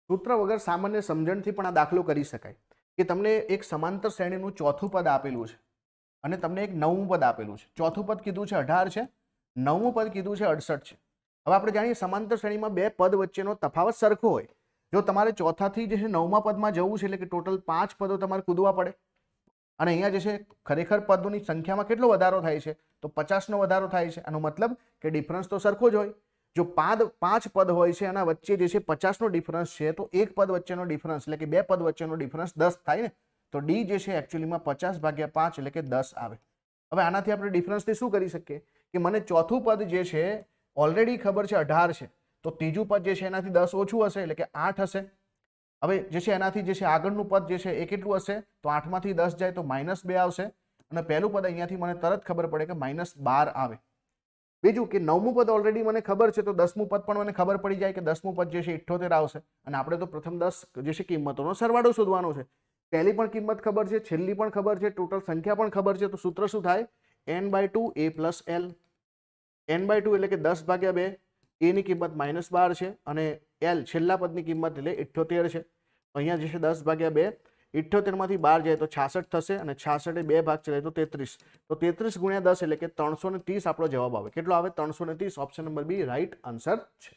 સૂત્ર વગર સામાન્ય સમજણથી પણ આ દાખલો કરી શકાય કે તમને એક સમાંતર શ્રેણીનું ચોથું પદ આપેલું છે અને તમને એક નવમું પદ આપેલું છે. ચોથું પદ કીધું છે 18 છે, નવમું પદ કીધું છે 68 છે. હવે આપણે જાણીએ સમાંતર શ્રેણીમાં બે પદ વચ્ચેનો તફાવત સરખો હોય, જો તમારે ચોથાથી જે છે નવમા પદમાં જવું છે એટલે કે ટોટલ 5 પદો તમારે કૂદવા પડે અને અહીંયા જે છે ખરેખર પદોની સંખ્યામાં કેટલો વધારો થાય છે તો 50નો વધારો થાય છે. આનો મતલબ કે ડિફરન્સ તો સરખો જ હોય. જો 5 પદ હોય છે એના વચ્ચે જે છે 50નો ડિફરન્સ છે તો એક પદ વચ્ચેનો ડિફરન્સ એટલે કે બે પદ વચ્ચેનો ડિફરન્સ 10 થાય ને, તો ડી જે છે એકચ્યુઅલીમાં 50/5 એટલે કે 10 આવે. હવે આનાથી આપણે ડિફરન્સથી શું કરી શકીએ કે મને ચોથું પદ જે છે ઓલરેડી ખબર છે 18 છે, તો ત્રીજું પદ જે છે એનાથી 10 ઓછું હશે એટલે કે 8 હશે. હવે જે છે એનાથી જે છે આગળનું પદ જે છે એ કેટલું હશે તો 8માંથી 10 જાય તો -2 આવશે અને પહેલું પદ અહીંયાથી મને તરત ખબર પડે કે -12 આવે. બીજું કે નવમું પદ ઓલરેડી મને ખબર છે તો 10મું પદ પણ મને ખબર પડી જાય કે 10મું પદ જે છે 78 આવશે અને આપણે તો પ્રથમ 10 જે છે કિંમતોનો સરવાળો શોધવાનો છે. પહેલી પણ કિંમત ખબર છે, છેલ્લી પણ ખબર છે, ટોટલ સંખ્યા પણ ખબર છે, તો સૂત્ર શું થાય n/2 a + l. n/2 એટલે કે 10/2, a ની કિંમત -12 છે અને l છેલ્લા પદની કિંમત એટલે 78 છે. અહીંયા જે છે 10/2, 78માંથી 12 જાય તો 66 થશે અને 66 એ 2 ભાગ ચલાય તો 33, તો 33 × 10 એટલે કે 330 આપણો જવાબ આવે. કેટલો આવે 330. Option number B right answer છે.